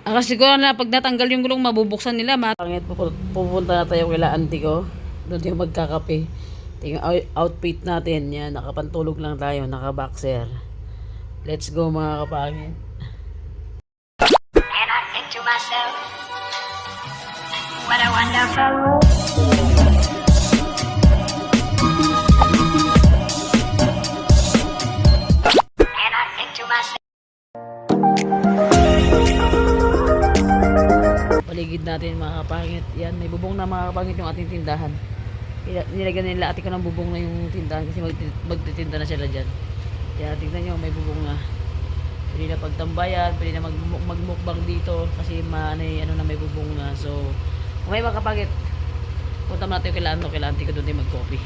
Kasi siguro na pag natanggal yung gulong, mabubuksan nila. Pangit, pupunta na tayo kila auntie ko. Doon tayo magkakape. Ito yung outfit natin. Yan, nakapantulog lang tayo, naka-boxer. Let's go mga kapangit. And I think to myself, what a wonderful world. And I think to myself. Paligid natin mga kapangit. Yan, may bubong na mga kapangit yung ating tindahan. Nilagyan nila ate ko ng bubong na yung tindahan kasi magtitinda na sila dyan. Kaya tingnan nyo, may bubong na. Pwede na pagtambayan, pwede na magmukbang dito kasi ano na may bubong na. So, may mga kapangit. Punta mo natin kailan auntie ko doon tayo mag-coffee.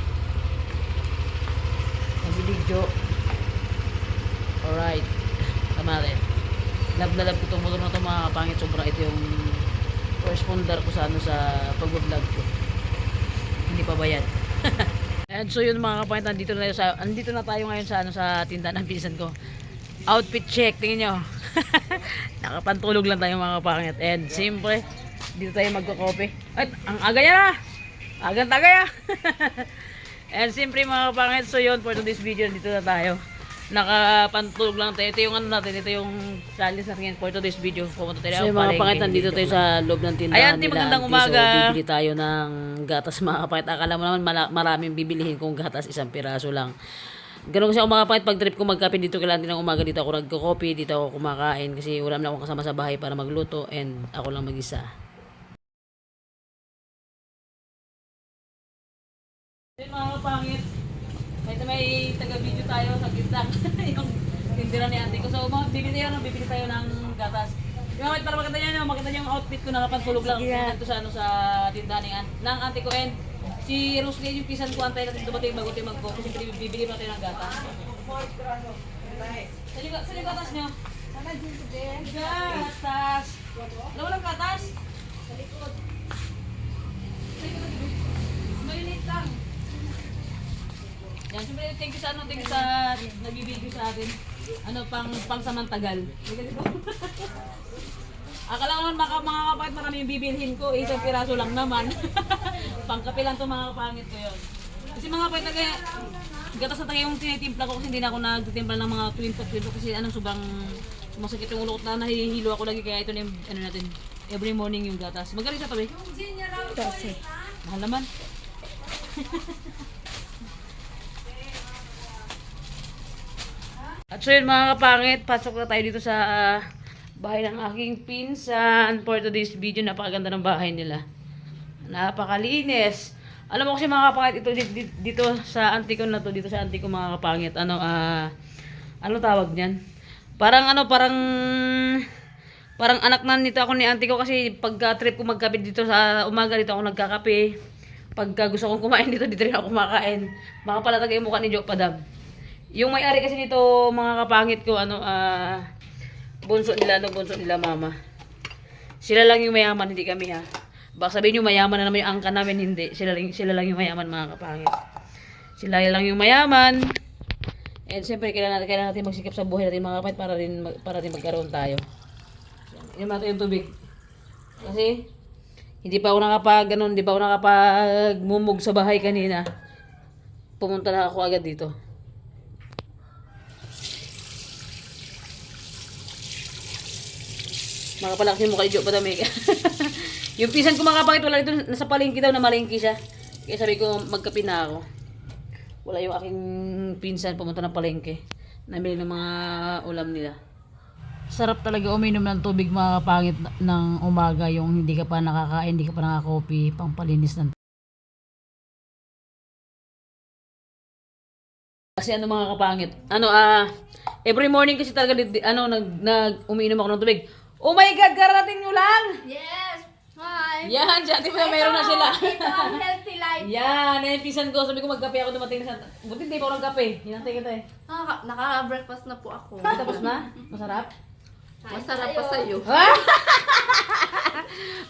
Mag-video. Alright. Tama natin. Love na love ko itong motor na ito mga kapangit. Sobra ito yung corresponder ko sa sa pag-vlog ko. Hindi pa bayad. And so yun mga kapangit, andito na tayo ngayon sa sa tindahan ng pinsan ko. Outfit check, tingin nyo. Nakapantulog lang tayo mga kapangit. And siyempre, dito tayo magko-coffee. At ang aga niya na. Agang tagay. And siyempre mga kapangit, so yun for today's video, dito na tayo. Nakapantulog lang tayo. Ito yung ano natin, ito yung challenge natin for today's video. Pumunta tayo. So yung mga kapangit, nandito tayo sa loob ng tindahan nila. Magandang umaga. So bibili tayo ng gatas mga kapangit. Akala mo naman maraming bibilihin kung gatas, isang piraso lang. Ganun kasi ako mga kapangit, pag trip ko magkape dito kailangan din ng umaga, dito ako nagko-coffee, dito ako kumakain kasi wala na akong kasama sa bahay para magluto and ako lang mag-isa. Yung mga kapangit, may taga-video tayo sa gitang yung tindira ni auntie ko. So bibili tayo ng gatas. Yung mga para makita niyo yung outfit ko, nakapantulog lang dito sa sa tindahan ng auntie ko. And si Roslyn yung pisan ko, antay natin dumating bago tayo mag-coffee. Siyempre bibili pa tayo ng gatas. Sa gatas niyo? Sana dito din. Gatas. Walang gatas? Sa likod. Malinit lang. Yan, siyempre thank you sa nagbibigay sa atin. Pang samantagal. Akala ko naman mga kapangit marami yung bibilhin ko, isang piraso lang naman. Pangkape lang to mga kapangit ko yun. Kasi mga kapangit gatas na tayo yung tinitimpla ko kasi hindi na ako nagtitimpla ng mga 20 kasi sobrang masakit yung ulo ko na nahihilo ako lagi kaya ito na yung natin every morning yung gatas. Magaling sa tabi? Kasi. Mahal naman. At so yun mga kapangit, pasok na tayo dito sa bahay ng aking pinsan. For today's video, napakaganda ng bahay nila. Napakalinis. Alam mo kasi mga kapangit, ito dito sa auntie ko na to, dito sa auntie ko mga kapangit, ano tawag niyan? Parang anak na nito ako ni auntie ko kasi pagka trip ko magkape dito sa umaga, dito ako nagkakape. Pagka gusto kong kumain dito rin ako kumakain. Makapalatag yung mukha ni Joe Padam. Yung may-ari kasi nito mga kapangit ko, bunso nila mama. Sila lang yung mayaman, hindi kami ha. Baka sabihin nyo mayaman na naman yung angka namin, hindi. Sila lang yung mayaman mga kapangit. Sila lang yung mayaman. And siyempre kailangan natin magsikap sa buhay natin mga kapangit para rin magkaroon tayo. Inom natin yung tubig. Kasi hindi pa ako nakapagmumug sa bahay kanina. Pumunta na ako agad dito. Makapalakas yung mukha ni Joe Padamig. Yung pisan ko mga kapangit, wala ito, nasa palengke daw na malengke siya. Kaya sabi ko, magkape na ako. Wala yung aking pinsan, pumunta ng palengke. Namili ng mga ulam nila. Sarap talaga uminom ng tubig mga kapangit ng umaga, yung hindi ka pa nakakain, hindi ka pa nakaka-coffee, pampalinis ng kasi mga kapangit. Every morning kasi talaga umiinom ako ng tubig. Oh my God, karating nyo lang! Yes! Hi! Yan, dyan, di ba mayroon na sila? Ito ang healthy life. Yan, pisan ko. Sabi ko magkape ako, dumating na sa... Buti hindi pa ako nagkape. Hinantay kita eh. Naka-breakfast na po ako. Tapos na? Masarap? Masarap pa sa'yo.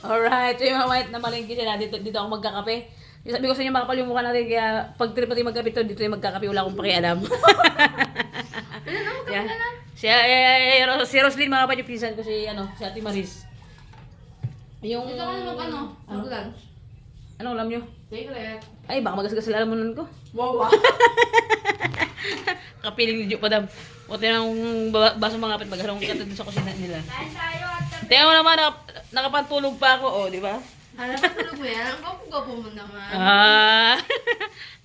Alright, so yung mga white na malingki sila, dito ako magkakape. Sabi ko sa inyo, makapal yung mukha natin, kaya pag trip natin magkape dito yung magkakape, wala akong pakialam. Si Roslyn, mga kapatid, pinsan ko si Ate Maris. Yung... Ito ka naman mag-lunch. Anong alam nyo? Secret. Ay, baka magasgas sa lalamunan ko. Wow. Kapiling ni Jo pa dam. O tinang baso mga kapit magharong kita dun sa kusina nila. Kain tayo at Tingnan mo naman, nakapantulog pa ako, di ba? Alam mo, tulog mo yan. Ang gwapo-gwapo mo naman.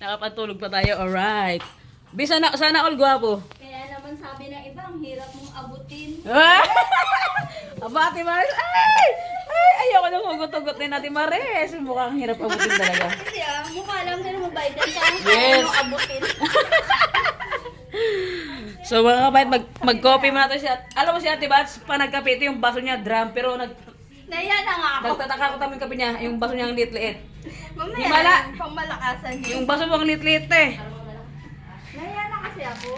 Nakapantulog pa tayo, alright. Bi, sana all gwapo. kaya naman sabi ng iba, ang hirap mong abutin. Aba, Ate Maris, ay! Ay, ayoko nang hugot-hugot din Ate Maris. Mukhang hirap abutin talaga. Hindi mukha lang din mabait yan. Kaya Yes. kaya mo abutin. So mga kapatid, mag-copy mo natin siya. Alam mo si Ate Bats, pa nagkape, ito yung baso niya, drum, pero Naiya na nga ako. nagtataka ko tayo yung kape niya, yung baso niya ang liit-liit. Mamaya, Himala. pang malakasan niyo. Yung baso mo ang liit-liit eh. Naiya na kasi ako.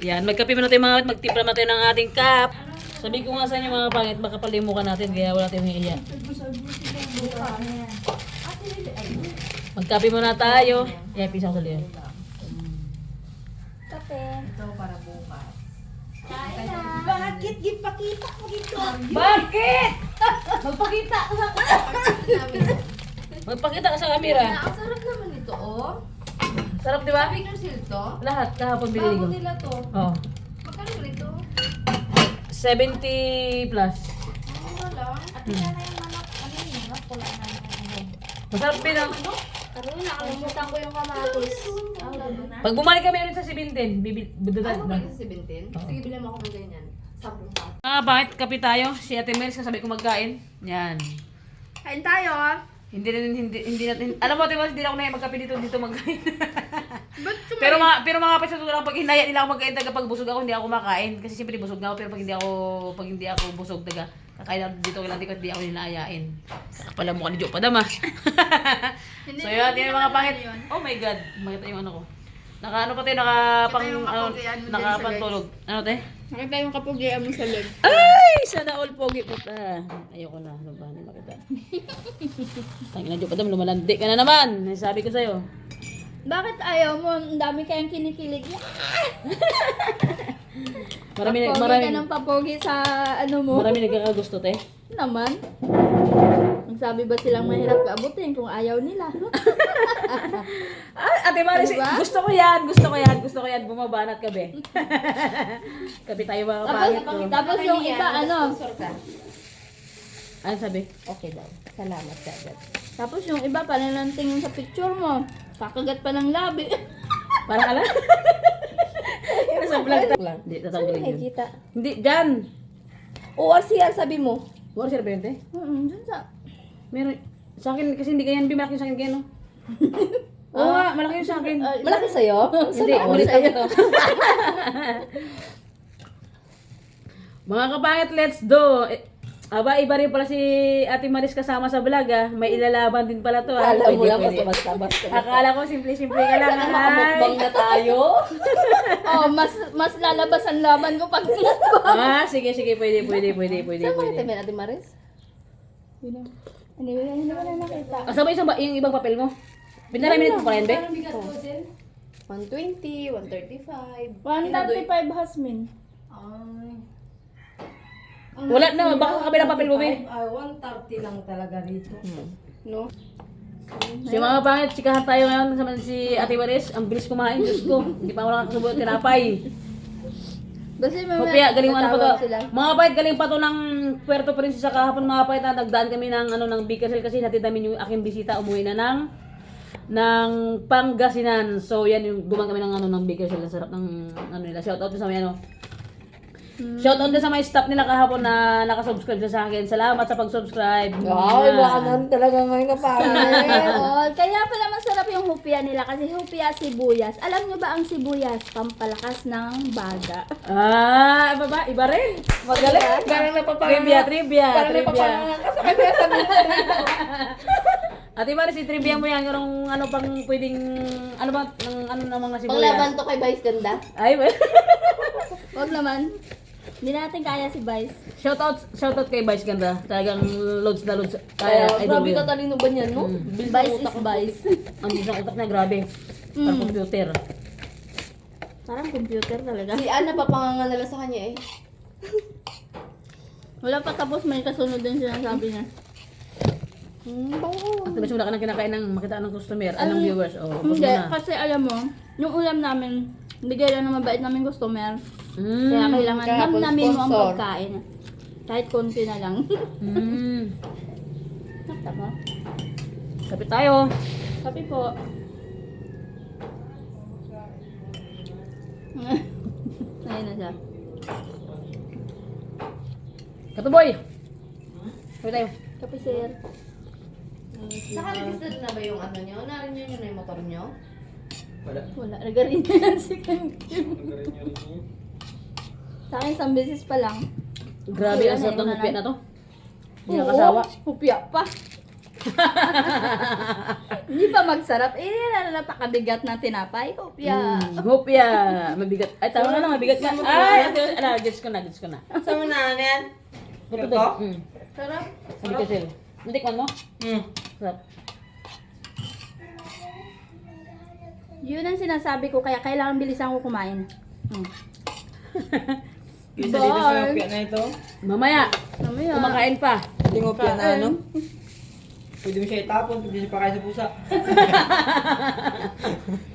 Yan, magkape mo natin mga kapatid, magtimpla natin ng ating cup. Sabi ko nga sa inyo mga pangit, makapalimukan natin, kaya wala tayong hiya. Magkape muna tayo. Yan, pisang sa liyan. Kape. Ito para bukas. Kain na. Bakit? Gipakita mo dito. Bakit? Magpakita ka sa namin. Magpakita ka sa camera. Ang sarap naman ito, oh. Sarap, di ba? Baker seal to. Lahat, kahapon binili ko. Bago nila to. Oh. Magkano nito? 70 plus. Mura lang. At yan na yung manok. Ano yung manok? Pula na yung Masarap din ang... Pero nakalimutan ko yung kamatis. Pag bumalik kami ulit sa 17, bibidudan Ano na. ba sa 17? Sige, bilhin mo ako ng ganyan. Sampung pa. Bakit kape tayo? Si Ate Mel, sasabi ko magkain. Yan. Kain tayo. Hindi natin, alam mo Ate Mel, hindi na ako na magkape dito magkain. Ba't pero mga kapit sa totoo lang, pag hinaya nila ako magkain taga pag busog ako, hindi ako makain. Kasi siyempre busog na ako, pero pag hindi ako busog taga, kakain ako dito kailan ko, hindi ako nilaayain. Pala mukha ni Jo Padama. So yun, yun yung mga pangit. Oh my God, makita yung ano ko. Nakaano pa tayo, nakapantulog. Ano te? Nakita yung kapugian mo sa leg. Ay! Sana all pogi po ta. Ayoko na. Sabahan makita. Tangin na Jo Padama, lumalandi ka na naman. Sabi ko sa'yo. Bakit ayaw mo? Ang dami kayang kinikilig. Marami Papogi ka ng papogi sa ano mo. nagkakagusto te. Naman. Ang sabi ba silang mahirap kaabutin kung ayaw nila? Ate Maris, Diba? gusto ko yan, bumabanat kabe. Kabe tayo mga kapangit ko. Tapos yung iba ano? Sponsor ka. Ano sabi? Okay daw. Salamat ka agad. Tapos yung iba panalanting sa picture mo. Kakagat pa ng labi. Parang alam? Sa vlog ta. Hindi, tatanggalin yun. Nakikita. Hindi, dyan. Oo, siya sabi mo. Wala siya ba yun, te? Dun sa... Meron. Sa akin, kasi hindi ganyan, malaki yung sa akin ganyan, no? Oo nga, malaki yung sa akin. Malaki sa'yo? Hindi, ulit ako to. Mga kapangit, let's do. Aba, iba rin pala si Ate Maris kasama sa vlog, ah. May ilalaban din pala to, ah. Alam mo lang, Pwede. basta-basta. Akala ko simple-simple ka lang, Sana ah. makamukbang na tayo. Oh, mas lalabas ang laban ko pag Sige, pwede. Saan mo natin Ate Maris? Hindi ko na nakita. Kasama yung ibang papel mo. Pinaraminit mo pa yan, be? 120, 135. 135 Hasmin. Ay. Wala na, baka kabilang papel mo, be. 130 lang talaga rito. No? Si mga pangit, chikahan tayo ngayon kasama si Ate Maris. Ang bilis kumain, Diyos ko. Hindi pa ako nakakasubo, tinapay. Basta may Kopya, galing mo ano pa to. tatawag sila. Mga kapatid, galing pa to ng Puerto Princesa kahapon mga kapatid. Nagdaan kami ng Bicasel kasi natid namin yung aking bisita. Umuwi na ng Pangasinan. So yan yung duman kami ng Bicasel. Ang sarap ng nila. Shout out din sa mga Shout out din sa mga staff nila kahapon na nakasubscribe sa akin. Salamat sa pag-subscribe. Ay, baka talaga ngayon kapangit. Oo, kaya pala masarap yung hupia nila kasi hupia sibuyas. Alam nyo ba ang sibuyas? Pampalakas ng baga. Iba rin. Magaling. Parang napapanganga. Trivia. Parang napapanganga ka sa kanya sa Ate Maris, i-trivia mo yan. Kung ano pang pwedeng, ano ba, ano namang sibuyas. Panglaban to kay Vice Ganda. Ay, Huwag naman. Hindi natin kaya si Vice. shoutout kay Vice Ganda. Talagang loads na loads. Kaya, Kaya, grabe ka talino ba niyan, no? Vice is Vice. Ang isang utak na, grabe. Parang computer. Parang computer talaga. Si Ana papanganga nila sa kanya eh. Wala pa tapos, may kasunod din sinasabi niya. At mas wala ka nang kinakain ng makita ng customer, anong viewers. Oh, tapos Hindi, na. kasi alam mo, yung ulam namin, bigay lang ng mabait namin customer. Mm. Kaya kailangan Kaya namin mo ang sponsor. pagkain. Kahit konti na lang. Mm. Sakta mo? Kapit tayo. Kapi po. Ayun na siya. Kapit boy. Kapit tayo. Kapi sir. Naka-register na ba yung ano nyo? Narin nyo na yung motor nyo? Wala, nagarin na yan si Kim Kim. Sa akin, isang beses pa lang. Grabe Ayun, ang sarap ng ayun, hupya ayun. na to. Hindi nakasawa. Hupya pa. Hindi pa magsarap. Napakabigat na tinapay. Hupya. Hupya. Mabigat. Ay, tama nga lang, mabigat nga. Ay, gets ko na. Saan mo na yan? Ito Ito? to. Sarap. Sabi ko sa'yo. Natikman mo? Sarap. Yun ang sinasabi ko, kaya kailangan bilisan ko kumain. Isa dito sa Bye. opya na ito. Mamaya, Mamaya. kumakain pa. Yung opya na ano. Pwede mo siya itapon, pwede siya pakain sa pusa.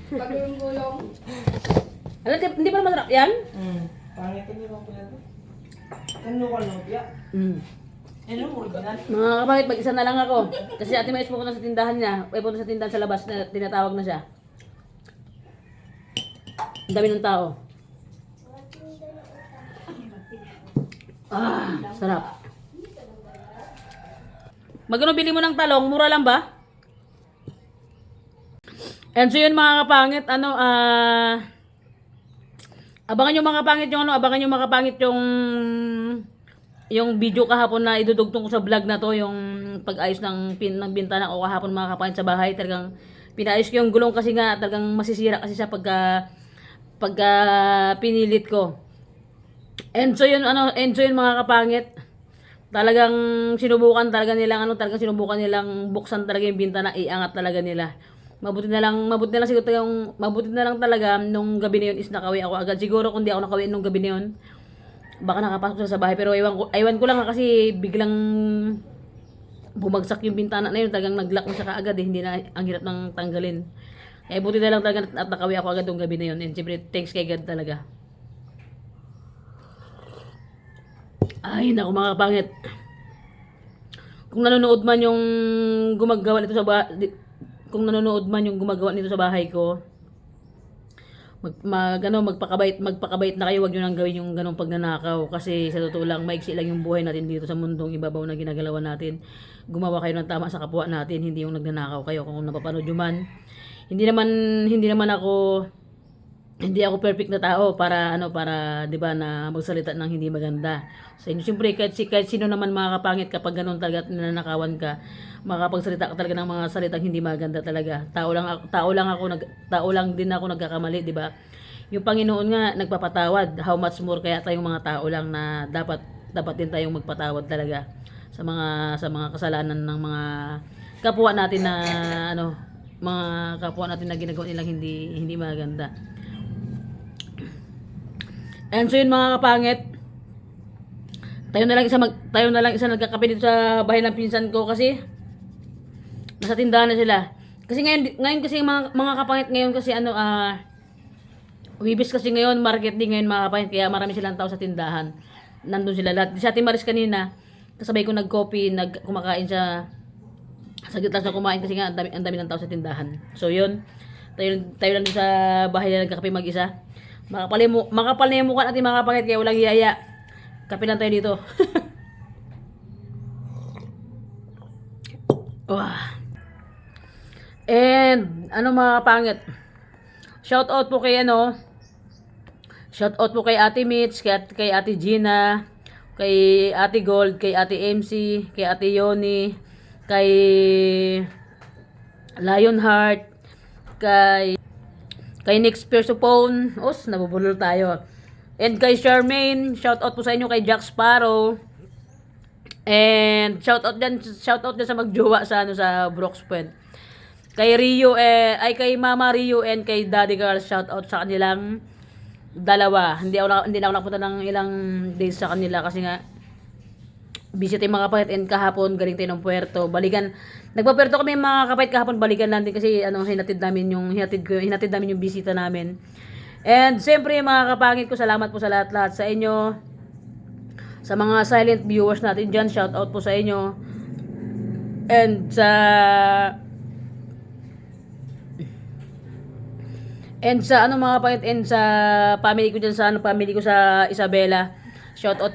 Pagulong-gulong. Alam, hindi pa masarap yan? Pangit yung opya na ito. Ano ko ng opya? Ano mo, original? Mga kapangit, mag-isa na lang ako. Kasi ate Mais pupunta sa tindahan niya. Ay, pupunta sa tindahan sa labas na tinatawag na siya. Ang dami ng tao. Ah, sarap. Magkano bili mo ng talong? Mura lang ba? And so yun mga kapangit, abangan nyo mga kapangit yung video kahapon na idudugtong ko sa vlog na to, yung pag-ayos ng ng bintana o kahapon mga kapangit sa bahay. Talagang pinaayos ko yung gulong kasi nga talagang masisira kasi sa pagka pinilit ko. And so yun mga kapangit. Talagang sinubukan nilang buksan talaga yung bintana, iangat talaga nila. Mabuti na lang talaga nung gabi na yun is nakawi ako agad. Siguro kung di ako nakawi nung gabi na yun, baka nakapasok sa bahay, pero ewan ko lang kasi biglang bumagsak yung bintana na yun, talagang nag-lock na siya kaagad hindi na ang hirap nang tanggalin. Kaya buti na lang talaga at nakawi ako agad yung gabi na yun. And siyempre, thanks kay God talaga. Ay, naku mga kapangit. Kung nanonood man yung gumagawa nito sa bahay ko, magpakabait na kayo, wag niyo nang gawin yung ganong pagnanakaw kasi sa totoo lang maiksi lang yung buhay natin dito sa mundong ibabaw na ginagalawan natin. Gumawa kayo ng tama sa kapwa natin, hindi yung nagnanakaw kayo. Kung napapanood nyo man, hindi ako perfect na tao para 'di ba na magsalita ng hindi maganda. Sa inyo siyempre kahit sino naman mga kapangit, kapag ganoon talaga nananakawan ka, makapagsalita ka talaga ng mga salitang hindi maganda talaga. Tao lang din ako nagkakamali, 'di ba? Yung Panginoon nga nagpapatawad. How much more kaya tayong mga tao lang na dapat din tayong magpatawad talaga sa mga kasalanan ng mga kapwa natin na mga kapwa natin na ginagawa nilang hindi maganda. And so yun mga kapangit, tayo na lang isa nagkakape dito sa bahay ng pinsan ko kasi nasa tindahan na sila. Kasi ngayon kasi mga kapangit ngayon kasi Wibis kasi ngayon, market din ngayon mga kapangit, kaya marami silang tao sa tindahan. Nandun sila lahat. Si Ate Maris kanina, kasabay ko kumakain siya. Saglit lang siya kumain kasi nga ang dami ng tao sa tindahan. So yun, tayo lang din sa bahay na nagkakape mag-isa. Makapal na yung mukha natin mga kapangit, kaya walang hiyaya. Kape lang tayo dito. And mga kapangit, shout out po kay Ate Mitch, kay Ate Gina, kay Ate Gold, kay Ate MC, kay Ate Yoni, kay Lionheart, kay Next Persopone, nabubulol tayo. And kay Charmaine, shout out po sa inyo, kay Jack Sparrow. And shout out din sa magjowa sa Brooks Point. Kay Rio kay Mama Rio and kay Daddy Carl, shout out sa kanilang dalawa. Hindi na ako nakapunta ng ilang days sa kanila kasi nga busy tayong mga kapatid, and kahapon galing tayo ng puerto. Balikan, nagpa-puerto kami mga kapatid kahapon, balikan lang din kasi hinatid namin yung bisita namin. And siyempre mga kapangit ko, salamat po sa lahat-lahat sa inyo. Sa mga silent viewers natin dyan, shout out po sa inyo. And sa mga kapangit, and sa family ko dyan, family ko sa Isabela. Shout out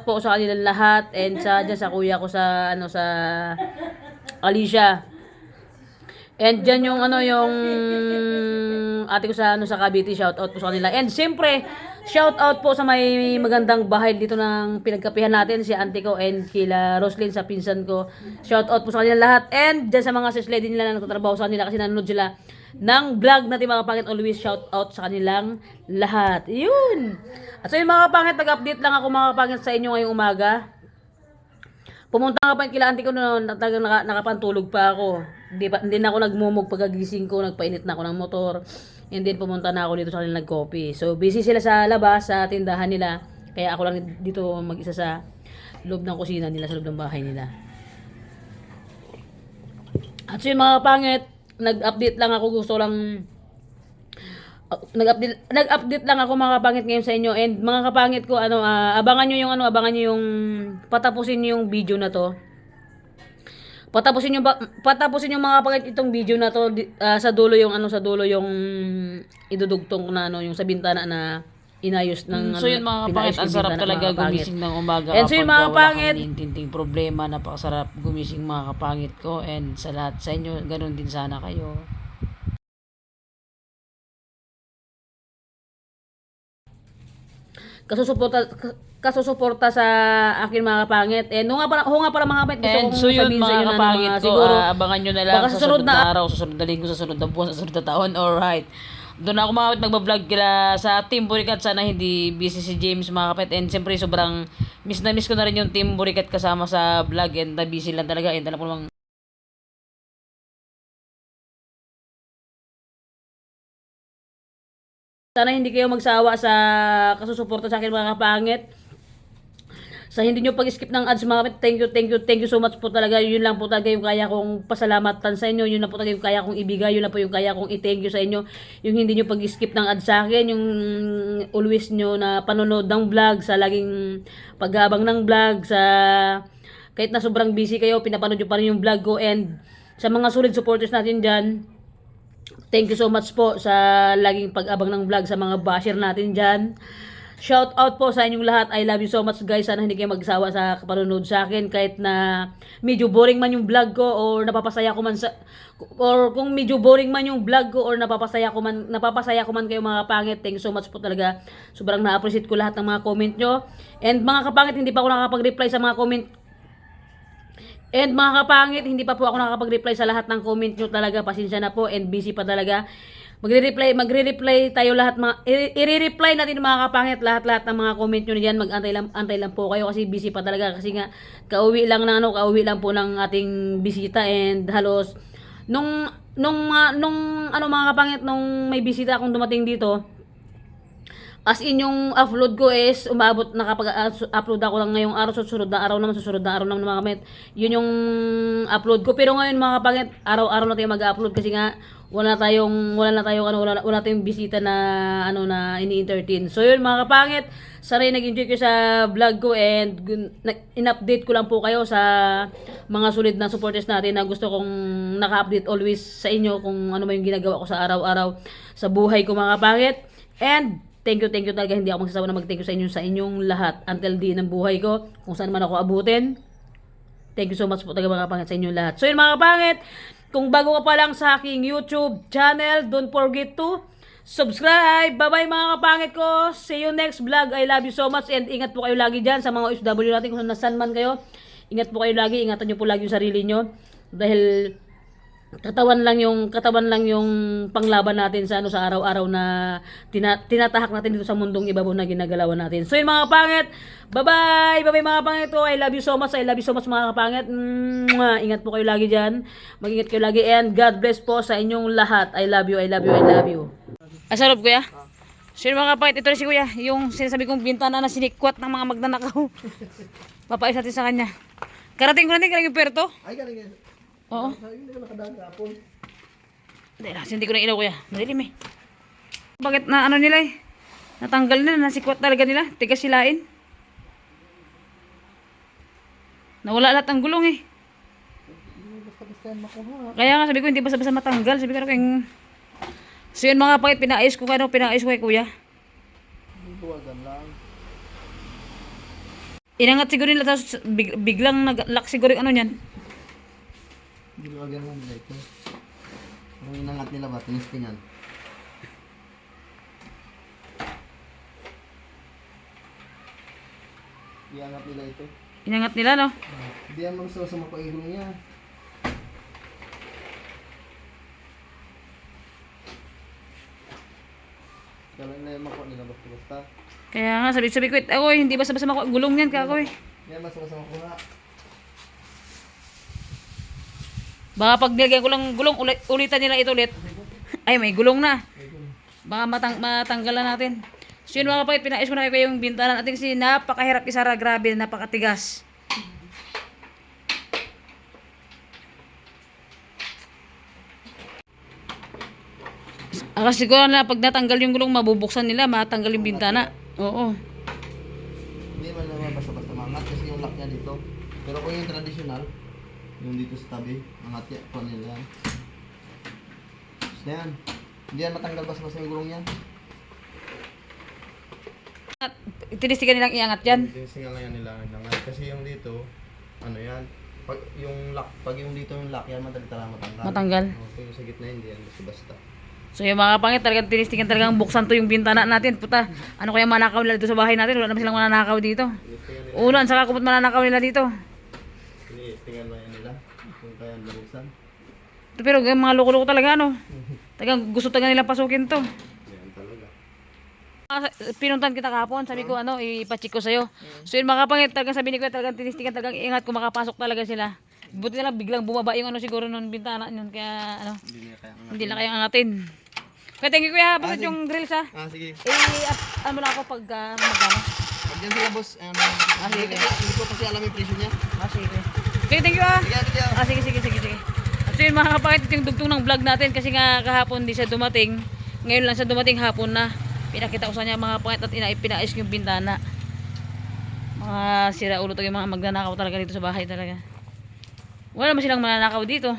po sa kanila lahat, and dyan sa kuya ko sa Alicia. And dyan yung ate ko sa Cavite, shout out po sa kanila. And siyempre, shout out po sa may magandang bahay dito ng pinagkapihan natin, si auntie ko and kila Roslyn sa pinsan ko. Shout out po sa kanila lahat. And dyan sa mga sis lady nila na nagtatrabaho sa kanila kasi nanonood sila ng vlog natin mga kapangit, always shout out sa kanilang lahat. Yun. At so yung mga kapangit, nag-update lang ako mga kapangit sa inyo ngayong umaga. Pumunta nga pa kila auntie ko noon, talagang nakapantulog pa ako. Hindi na ako nagmumug pagkagising ko, nagpainit na ako ng motor. And then pumunta na ako dito sa kanila nag-coffee. So busy sila sa labas, sa tindahan nila. Kaya ako lang dito mag-isa sa loob ng kusina nila, sa loob ng bahay nila. At so yung mga kapangit, nag-update lang ako, nag-update lang ako mga kapangit ngayon sa inyo. And mga kapangit ko, abangan nyo yung patapusin nyo yung video na to. Patapusin yung mga kapangit itong video na to, sa dulo yung idudugtong ko na yung sa bintana na inayos ng So yun mga kapangit, ang sarap talaga gumising ng umaga and so yung mga wala kapangit, kang iniintinding problema. Napakasarap gumising mga kapangit ko, and sa lahat sa inyo, ganun din sana kayo. kasusuporta sa akin mga kapangit. And ho nga para mga kapangit, gusto And kong so yun sabihin sa inyo mga na kapangit ko, siguro abangan nyo na lang baka sa susunod na araw, susunod na linggo, sa susunod na buwan, sa susunod na taon. Alright. Doon ako mga kapit magbablog kila sa Team Burikat. Sana hindi busy si James mga kapit. And siyempre sobrang miss ko na rin yung Team Burikat kasama sa vlog. And busy lang talaga. And alam ko namang sana hindi kayo magsawa sa kasusuporta sa akin mga kapangit. Sa hindi nyo pag-skip ng ads mga kapit, thank you so much po talaga. Yun lang po talaga yung kaya kong pasalamatan sa inyo. Yun lang po talaga yung kaya kong ibigay. Yun lang po yung kaya kong i-thank you sa inyo. Yung hindi nyo pag-skip ng ads sa akin. Yung always nyo na panonood ng vlog, sa laging pag-abang ng vlog, sa kahit na sobrang busy kayo, pinapanood nyo pa rin yung vlog ko. And sa mga solid supporters natin dyan, thank you so much po sa laging pag-abang ng vlog, sa mga basher natin dyan. Shout out po sa inyong lahat. I love you so much guys. Sana hindi kayo magsawa sa panonood sa akin. Kahit na medyo boring man yung vlog ko, or napapasaya ko man or kung medyo boring man yung vlog ko, or napapasaya ko man kayo mga kapangit. Thank you so much po talaga. Sobrang na-appreciate ko lahat ng mga comment nyo. And mga kapangit, hindi pa ako nakakapag-reply sa mga comment. And mga kapangit, hindi pa po ako nakakapag-reply sa lahat ng comment nyo talaga. Pasensya na po, and busy pa talaga. Magre-reply tayo lahat, i-reply natin mga kapangit lahat ng mga comment nyo diyan. Mag-antay lang po kayo kasi busy pa talaga, kasi nga kauwi lang po ng ating bisita. And halos nung mga kapangit, nung may bisita akong dumating dito, as in yung upload ko is umabot, nakapag-upload ako lang ngayong araw, susunod na araw naman mga kapangit. Yun yung upload ko. Pero ngayon mga kapangit, araw-araw na tayo mag-upload kasi nga wala tayong bisita na na ini-entertain. So yun mga kapangit, sana nag-enjoy kayo sa vlog ko, and in-update ko lang po kayo sa mga solid na supporters natin na gusto kong naka-update always sa inyo kung ano man yung ginagawa ko sa araw-araw sa buhay ko mga kapangit. And thank you talaga. Hindi ako magsasawa na mag-thank you sa inyong lahat until di ng buhay ko, kung saan man ako abutin. Thank you so much po talaga mga kapangit sa inyong lahat. So yun mga kapangit, kung bago ka pa lang sa aking YouTube channel, don't forget to subscribe. Bye-bye mga kapangit ko. See you next vlog. I love you so much, and ingat po kayo lagi dyan sa mga OFW natin kung nasan man kayo. Ingat po kayo lagi. Ingatan nyo po lagi yung sarili nyo. Dahil katawan lang yung panglaban natin sa sa araw-araw na tinatahak natin dito sa mundong ibabaw na ginagalawan natin. So yun mga kapangit, bye-bye mga kapangit ko. I love you so much mga kapangit. Ingat po kayo lagi dyan. Mag-ingat kayo lagi, and God bless po sa inyong lahat. I love you. Asarap kuya? So yun mga kapatid, ito rin si kuya, yung sinasabi kong bintana na sinikwat ng mga magnanakaw. Papayos natin sa kanya. Karating ko natin, karating yung puerto. Ay, galing yan. Oo. Hindi ko nakadaan kapon. Hindi na, hindi ko na ilaw kuya. Madilim eh. Bakit na ano nila eh? Natanggal na, nasikwat talaga nila. Tigas silain. Nawala lahat ng gulong eh. Basta-basta yan makuha. Kaya nga sabi ko hindi basta-basta matanggal. Sabi ko kung... So yun mga kapatid, pinais ko kay kuya. Buwagan lang. Inangat siguro nila tapos biglang nag-lock siguro yung ano niyan. Buwagan lang nila ito. Ang inangat nila ba? Tinistingan. Iangat nila ito. Inangat nila no. Hindi yan magsasama pa ilong niya. Kaya na yung makuha nila basta-basta. Kaya nga sabi ko ako hindi basta-basta makuha gulong niyan kako eh. Yan basta-basta makuha. Baka pag nilagyan ko lang gulong ulitan nila ito ulit. Ay may gulong na. Baka matanggalan natin. So yun mga kapatid, pinais ko na kayo yung bintana natin kasi napakahirap isara, grabe, napakatigas. Kasi siguro na pag natanggal yung gulong, mabubuksan nila, matanggal yung bintana. Oo. Hindi man naman basta-basta mangat kasi yung lock niya dito. Pero kung yung traditional, yung dito sa tabi, angat niya, kuha nila yan. So yan. Hindi yan matanggal basta-basta yung gulong niya. Tinistigan nilang iangat yan. Tinisingan lang yan nila angat. Kasi yung dito, ano yan, pag yung dito yung lock yan, madali talaga matanggal. Matanggal. Okay, yung sa gitna hindi yan, basta-basta. So yung mga pangit, talagang tinistigan talagang buksan to yung bintana natin. Puta, ano kaya manakaw nila dito sa bahay natin? Wala naman silang mananakaw dito. Ulan, saka kumot mananakaw nila dito. Tingnan lang yan nila, kung kaya nabuksan. Pero yung mga loko-loko talaga, ano? Talagang gusto talaga nila pasukin to. Yan talaga. Pinuntan kita kahapon, sabi ko ano, ipacheck ko sa'yo. So yun mga pangit, talagang sabi ni ko, talagang tinistigan, talagang ingat kung makapasok talaga sila. Buti na lang biglang bumaba yung ano siguro nung bintana yun, kaya ano, hindi na kayang angatin. Kaya thank you kuya, bakit yung grills ha? Sige. Ano mo lang ako pag magkano? Pag yan sila boss, sige. Hindi ko kasi alam yung presyo niya. Sige. Okay, thank you ha. Sige. Sige. At so yun mga kapakit, ito yung dugtong ng vlog natin kasi nga kahapon di siya dumating. Ngayon lang siya dumating, hapon na. Pinakita ko sa kanya mga kapakit at pinais ko yung bintana. Mga sira ulo to yung mga magnanakaw talaga dito sa bahay talaga. Wala naman silang mananakaw dito.